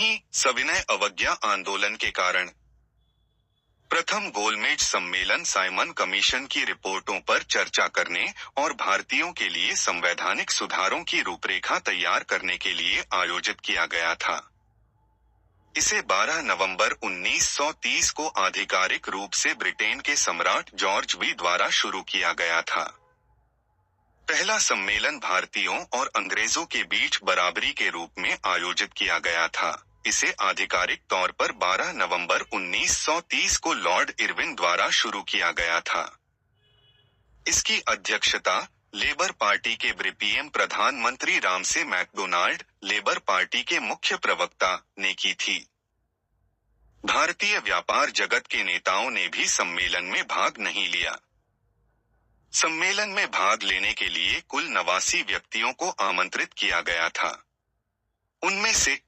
वहीं सविनय अवज्ञा आंदोलन के कारण प्रथम गोलमेज सम्मेलन साइमन कमीशन की रिपोर्टों पर चर्चा करने और भारतीयों के लिए संवैधानिक सुधारों की रूपरेखा तैयार करने के लिए आयोजित किया गया था। इसे 12 नवंबर 1930 को आधिकारिक रूप से ब्रिटेन के सम्राट जॉर्ज वी द्वारा शुरू किया गया था। पहला सम्मेलन भारतीयों और अंग्रेजों के बीच बराबरी के रूप में आयोजित किया गया था। इसे आधिकारिक तौर पर 12 नवंबर 1930 को लॉर्ड इरविन द्वारा शुरू किया गया था। इसकी अध्यक्षता लेबर पार्टी के ब्रिपीएम प्रधानमंत्री रामसे मैकडोनाल्ड, लेबर पार्टी के मुख्य प्रवक्ता, ने की थी। भारतीय व्यापार जगत के नेताओं ने भी सम्मेलन में भाग नहीं लिया। सम्मेलन में भाग लेने के लिए कुल 89 व्यक्तियों को आमंत्रित किया गया था। उनमें से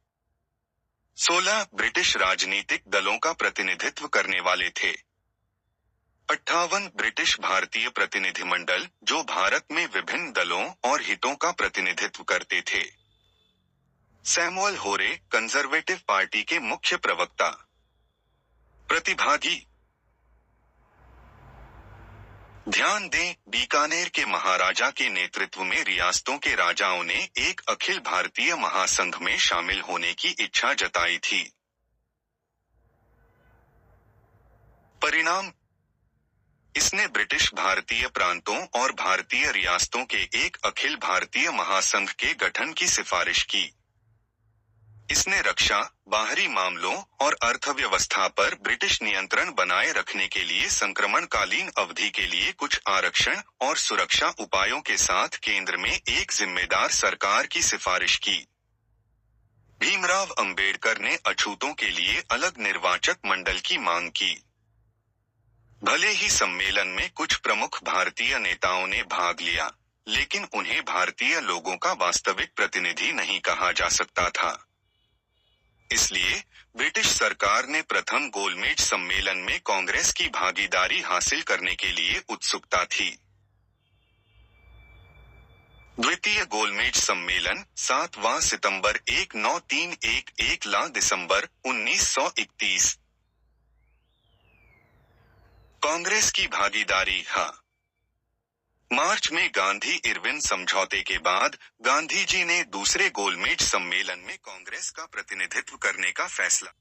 16 ब्रिटिश राजनीतिक दलों का प्रतिनिधित्व करने वाले थे। 58 ब्रिटिश भारतीय प्रतिनिधिमंडल जो भारत में विभिन्न दलों और हितों का प्रतिनिधित्व करते थे। सैमुअल होरे, कंजर्वेटिव पार्टी के मुख्य प्रवक्ता। प्रतिभागी ध्यान दें, बीकानेर के महाराजा के नेतृत्व में रियासतों के राजाओं ने एक अखिल भारतीय महासंघ में शामिल होने की इच्छा जताई थी। परिणाम, इसने ब्रिटिश भारतीय प्रांतों और भारतीय रियासतों के एक अखिल भारतीय महासंघ के गठन की सिफारिश की। इसने रक्षा, बाहरी मामलों और अर्थव्यवस्था पर ब्रिटिश नियंत्रण बनाए रखने के लिए संक्रमणकालीन अवधि के लिए कुछ आरक्षण और सुरक्षा उपायों के साथ केंद्र में एक जिम्मेदार सरकार की सिफारिश की। भीमराव अंबेडकर ने अछूतों के लिए अलग निर्वाचक मंडल की मांग की। भले ही सम्मेलन में कुछ प्रमुख भारतीय नेताओं ने भाग लिया, लेकिन उन्हें भारतीय लोगों का वास्तविक प्रतिनिधि नहीं कहा जा सकता था। इसलिए ब्रिटिश सरकार ने प्रथम गोलमेज सम्मेलन में कांग्रेस की भागीदारी हासिल करने के लिए उत्सुकता थी। द्वितीय गोलमेज सम्मेलन 7वां सितंबर 1931 दिसंबर 1931। कांग्रेस की भागीदारी। मार्च में गांधी इरविन समझौते के बाद गांधी जी ने दूसरे गोलमेज सम्मेलन में कांग्रेस का प्रतिनिधित्व करने का फैसला।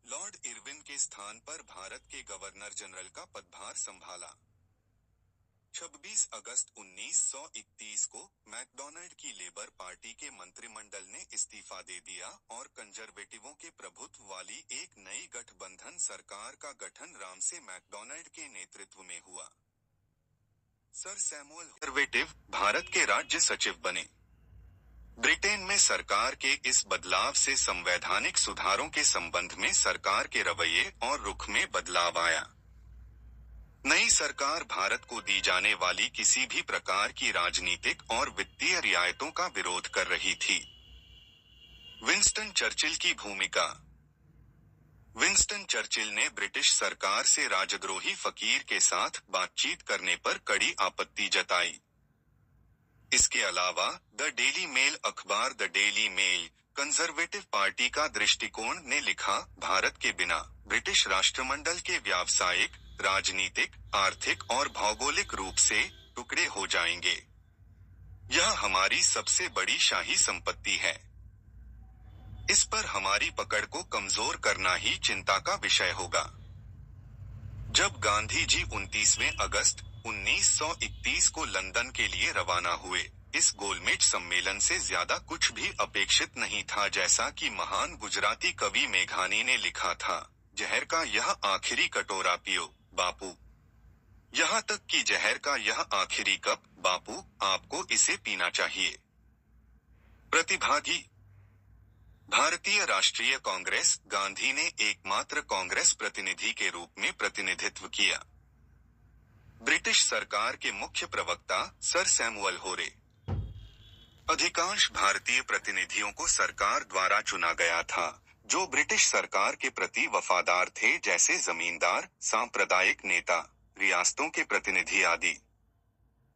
लॉर्ड इरविन के स्थान पर भारत के गवर्नर जनरल का पदभार संभाला। 26 अगस्त 1931 को मैकडोनाल्ड की लेबर पार्टी के मंत्रिमंडल ने इस्तीफा दे दिया और कंजर्वेटिवों के प्रभुत्व वाली एक नई गठबंधन सरकार का गठन रामसे मैकडोनाल्ड के नेतृत्व में हुआ। सर सैमुअल कंजर्वेटिव भारत के राज्य सचिव बने। ब्रिटेन में सरकार के इस बदलाव से संवैधानिक सुधारों के संबंध में सरकार के रवैये और रुख में बदलाव आया। नई सरकार भारत को दी जाने वाली किसी भी प्रकार की राजनीतिक और वित्तीय रियायतों का विरोध कर रही थी। विंस्टन चर्चिल की भूमिका। विंस्टन चर्चिल ने ब्रिटिश सरकार से राजद्रोही फकीर के साथ बातचीत करने पर कड़ी आपत्ति जताई। इसके अलावा द डेली मेल अखबार the Daily Mail Conservative Party का दृष्टिकोण ने लिखा, भारत के बिना ब्रिटिश राष्ट्रमंडल के व्यावसायिक, राजनीतिक, आर्थिक और भौगोलिक रूप से टुकड़े हो जाएंगे। यह हमारी सबसे बड़ी शाही संपत्ति है। इस पर हमारी पकड़ को कमजोर करना ही चिंता का विषय होगा। जब गांधी जी 29 अगस्त 1931 को लंदन के लिए रवाना हुए, इस गोलमेज सम्मेलन से ज्यादा कुछ भी अपेक्षित नहीं था। जैसा कि महान गुजराती कवि मेघानी ने लिखा था, जहर का यह आखिरी कटोरा पियो बापू, यहाँ तक कि जहर का यह आखिरी कप बापू, आपको इसे पीना चाहिए। प्रतिभागी भारतीय राष्ट्रीय कांग्रेस। गांधी ने एकमात्र कांग्रेस प्रतिनिधि के रूप में प्रतिनिधित्व किया। ब्रिटिश सरकार के मुख्य प्रवक्ता सर सैमुअल होरे। अधिकांश भारतीय प्रतिनिधियों को सरकार द्वारा चुना गया था, जो ब्रिटिश सरकार के प्रति वफादार थे, जैसे जमींदार, सांप्रदायिक नेता, रियासतों के प्रतिनिधि आदि।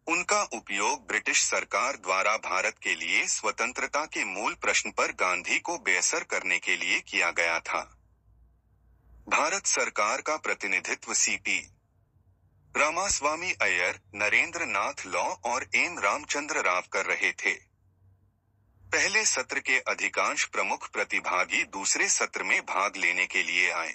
उनका उपयोग ब्रिटिश सरकार द्वारा भारत के लिए स्वतंत्रता के मूल प्रश्न पर गांधी को बेअसर करने के लिए किया गया था। भारत सरकार का प्रतिनिधित्व सीपी रामास्वामी अय्यर, नरेंद्र नाथ लॉ और एन रामचंद्र राव कर रहे थे। पहले सत्र के अधिकांश प्रमुख प्रतिभागी दूसरे सत्र में भाग लेने के लिए आए।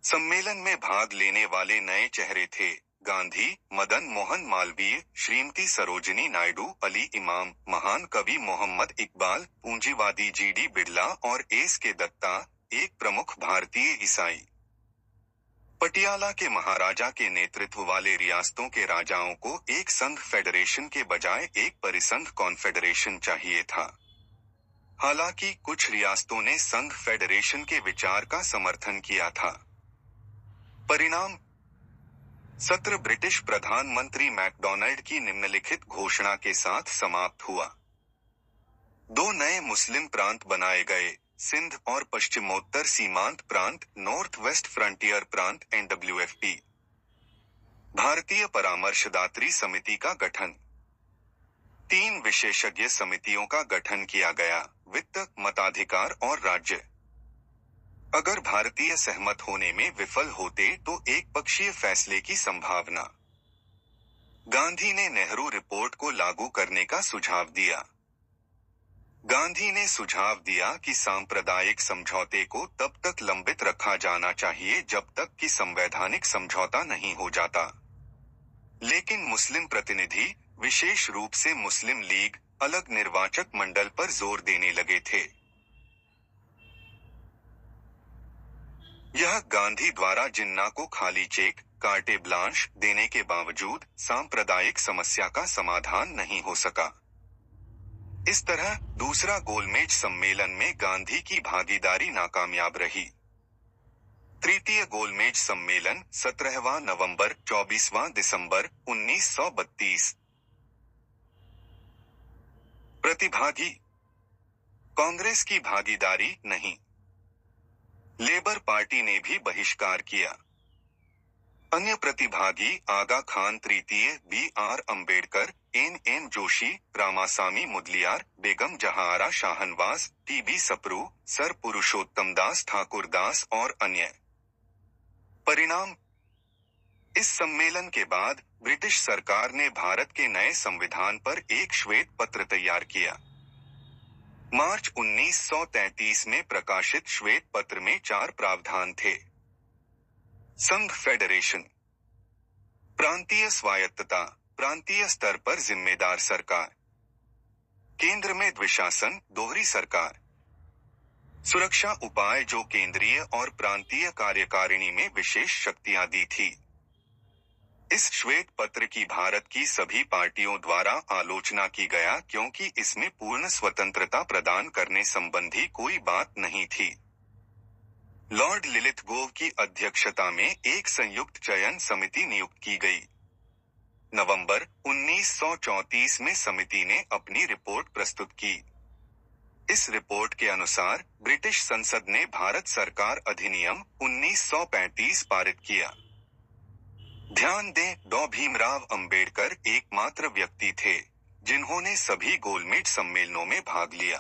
सम्मेलन में भाग लेने वाले नए चेहरे थे गांधी, मदन मोहन मालवीय, श्रीमती सरोजिनी नायडू, अली इमाम, महान कवि मोहम्मद इकबाल, पूंजीवादी जीडी बिड़ला और एस के दत्ता, एक प्रमुख भारतीय ईसाई। पटियाला के महाराजा के नेतृत्व वाले रियासतों के राजाओं को एक संघ फेडरेशन के बजाय एक परिसंघ कॉन्फेडरेशन चाहिए था। हालांकि कुछ रियासतों ने संघ फेडरेशन के विचार का समर्थन किया था। परिणाम सत्र ब्रिटिश प्रधानमंत्री मैकडॉनल्ड की निम्नलिखित घोषणा के साथ समाप्त हुआ। 2 नए मुस्लिम प्रांत बनाए गए, सिंध और पश्चिमोत्तर सीमांत प्रांत, नॉर्थ वेस्ट फ्रंटियर प्रांत NWFP। भारतीय परामर्शदात्री समिति का गठन। 3 विशेषज्ञ समितियों का गठन किया गया, वित्त, मताधिकार और राज्य। अगर भारतीय सहमत होने में विफल होते तो एक पक्षीय फैसले की संभावना। गांधी ने नेहरू रिपोर्ट को लागू करने का सुझाव दिया। गांधी ने सुझाव दिया कि सांप्रदायिक समझौते को तब तक लंबित रखा जाना चाहिए जब तक कि संवैधानिक समझौता नहीं हो जाता। लेकिन मुस्लिम प्रतिनिधि, विशेष रूप से मुस्लिम लीग, अलग निर्वाचक मंडल पर जोर देने लगे थे। यह गांधी द्वारा जिन्ना को खाली चेक, कार्टे ब्लांश देने के बावजूद सांप्रदायिक समस्या का समाधान नहीं हो सका। इस तरह दूसरा गोलमेज सम्मेलन में गांधी की भागीदारी नाकामयाब रही। तृतीय गोलमेज सम्मेलन 17वां नवंबर 24वां दिसंबर 1932। प्रतिभागी कांग्रेस की भागीदारी नहीं। लेबर पार्टी ने भी बहिष्कार किया। अन्य प्रतिभागी आगा खान तृतीय, B.R. अम्बेडकर, N.N. जोशी, रामासामी मुदलियार, बेगम जहांआरा शाहनवाज, T.B. सप्रू, सर पुरुषोत्तम दास ठाकुर दास और अन्य। परिणाम इस सम्मेलन के बाद ब्रिटिश सरकार ने भारत के नए संविधान पर एक श्वेत पत्र तैयार किया। मार्च 1933 में प्रकाशित श्वेत पत्र में 4 प्रावधान थे। संघ फेडरेशन, प्रांतीय स्वायत्तता, प्रांतीय स्तर पर जिम्मेदार सरकार, केंद्र में द्विशासन, दोहरी सरकार, सुरक्षा उपाय जो केंद्रीय और प्रांतीय कार्यकारिणी में विशेष शक्तियां दी थी। इस श्वेत पत्र की भारत की सभी पार्टियों द्वारा आलोचना की गया क्योंकि इसमें पूर्ण स्वतंत्रता प्रदान करने संबंधी कोई बात नहीं थी। लॉर्ड लिलिथगोव की अध्यक्षता में एक संयुक्त चयन समिति नियुक्त की गई। नवंबर 1934 में समिति ने अपनी रिपोर्ट प्रस्तुत की। इस रिपोर्ट के अनुसार ब्रिटिश संसद ने भारत सरकार अधिनियम 1935 पारित किया। ध्यान दें, डॉ भीमराव अंबेडकर एकमात्र व्यक्ति थे जिन्होंने सभी गोलमेज सम्मेलनों में भाग लिया।